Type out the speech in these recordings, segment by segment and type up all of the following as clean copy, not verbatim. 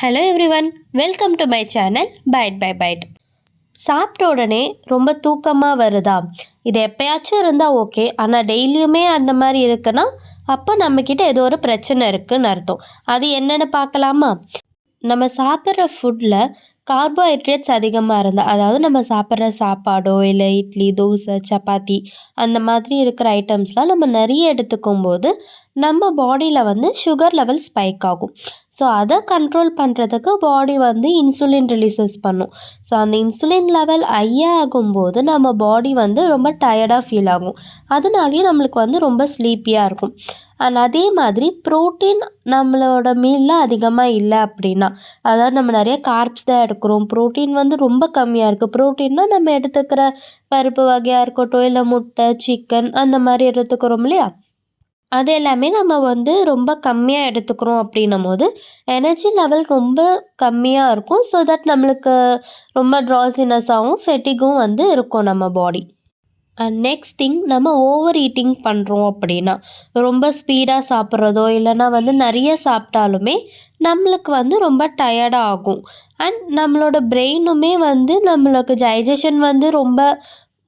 Hello everyone, welcome to my channel bite by bite. சாப்பிட்ட உடனே ரொம்ப தூக்கமாக வருதா? இது எப்பயாச்சும் இருந்தால் ஓகே, ஆனால் டெய்லியுமே அந்த மாதிரி இருக்குன்னா அப்போ நம்மக்கிட்ட ஏதோ ஒரு பிரச்சனை இருக்குதுன்னு அர்த்தம். அது என்னென்னு பார்க்கலாமா? நம்ம சாப்பிட்ற ஃபுட்டில் கார்போஹைட்ரேட்ஸ் அதிகமாக இருந்தால், அதாவது நம்ம சாப்பிட்ற சாப்பாடோ இல்லை இட்லி, தோசை, சப்பாத்தி அந்த மாதிரி இருக்கிற ஐட்டம்ஸ்லாம் நம்ம நிறைய எடுத்துக்கும் போது நம்ம பாடியில் வந்து சுகர் லெவல் ஸ்பைக் ஆகும். ஸோ அதை கண்ட்ரோல் பண்ணுறதுக்கு பாடி வந்து இன்சுலின் ரிலீசஸ் பண்ணும். ஸோ அந்த இன்சுலின் லெவல் ஹையாக ஆகும்போது நம்ம பாடி வந்து ரொம்ப டயர்டாக ஃபீல் ஆகும். அதனாலேயே நம்மளுக்கு வந்து ரொம்ப ஸ்லீப்பியாக இருக்கும். அண்ட் அதே மாதிரி ப்ரோட்டீன் நம்மளோட மீலில் அதிகமாக இல்லை அப்படின்னா, அதாவது நம்ம நிறைய கார்ப்ஸ் தான் எடுக்கிறோம், ப்ரோட்டீன் வந்து ரொம்ப கம்மியாக இருக்குது. ப்ரோட்டீன்னா நம்ம எடுத்துக்கிற பருப்பு வகையாக இருக்கட்டும், இல்லை முட்டை, சிக்கன் அந்த மாதிரி எடுத்துக்கிறோம் இல்லையா? அது எல்லாமே நம்ம வந்து ரொம்ப கம்மியாக எடுத்துக்கிறோம் அப்படின்னும் போது எனர்ஜி லெவல் ரொம்ப கம்மியாக இருக்கும். ஸோ தட் நம்மளுக்கு ரொம்ப ட்ராசினஸாகவும் ஃபெட்டிகும் வந்து இருக்கும் நம்ம பாடி. அண்ட் நெக்ஸ்ட் திங், நம்ம ஓவர் ஈட்டிங் பண்ணுறோம் அப்படின்னா, ரொம்ப ஸ்பீடாக சாப்பிட்றதோ இல்லைன்னா வந்து நிறைய சாப்பிட்டாலுமே நம்மளுக்கு வந்து ரொம்ப டயர்டாக ஆகும். அண்ட் நம்மளோட பிரெயினுமே வந்து நம்மளுக்கு டைஜஷன் வந்து ரொம்ப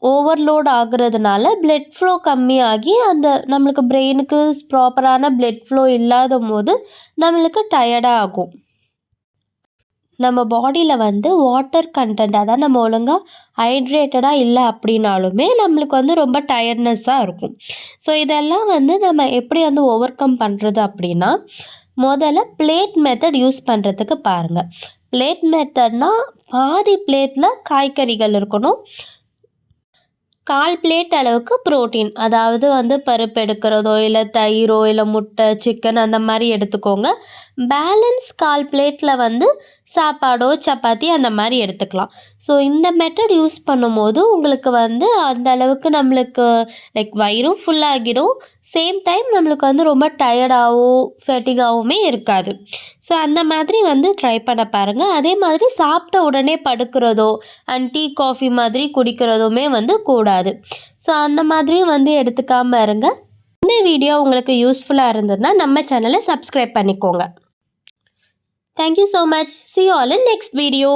ஓவர்லோட் ஆகுறதுனால பிளட் ஃப்ளோ கம்மியாகி அந்த நம்மளுக்கு பிரெயினுக்கு ப்ராப்பரான பிளட் ஃப்ளோ இல்லாத போது நம்மளுக்கு டயர்டாக ஆகும். நம்ம பாடியில் வந்து வாட்டர் கண்டென்ட், அதாவது நம்ம ஒழுங்காக ஹைட்ரேட்டடாக இல்லை அப்படின்னாலுமே நம்மளுக்கு வந்து ரொம்ப டயர்ட்னஸ்ஸாக இருக்கும். ஸோ இதெல்லாம் வந்து நம்ம எப்படி வந்து ஓவர் கம் பண்ணுறது அப்படின்னா, முதல்ல பிளேட் மெத்தட் யூஸ் பண்ணுறதுக்கு பாருங்கள். பிளேட் மெத்தட்னால் பாதி பிளேட்டில் காய்கறிகள் இருக்கணும், 1/4 பிளேட் அளவுக்கு ப்ரோட்டீன், அதாவது வந்து பருப்பு எடுக்கிறதோ இல்லை தயிரோ இல்லை முட்டை, சிக்கன் அந்த மாதிரி எடுத்துக்கோங்க. பேலன்ஸ் 1/4 பிளேட்டில் வந்து சாப்பாடோ சப்பாத்தி அந்த மாதிரி எடுத்துக்கலாம். ஸோ இந்த மெத்தட் யூஸ் பண்ணும்போது உங்களுக்கு வந்து அந்த அளவுக்கு நம்மளுக்கு லைக் வயிறும் ஃபுல்லாகிடும், சேம் டைம் நம்மளுக்கு வந்து ரொம்ப டயர்டாகவும் ஃபெட்டிகாகவுமே இருக்காது. ஸோ அந்த மாதிரி வந்து ட்ரை பண்ண பாருங்கள். அதே மாதிரி சாப்பிட்ட உடனே படுக்கிறதோ அண்ட் டீ காஃபி மாதிரி குடிக்கிறதுமே வந்து கூடாது. ஸோ அந்த மாதிரியும் வந்து எடுத்துக்காமல் இருங்க. இந்த வீடியோ உங்களுக்கு யூஸ்ஃபுல்லாக இருந்ததுன்னா நம்ம சேனலை சப்ஸ்கிரைப் பண்ணிக்கோங்க. Thank you so much. See you all in next video.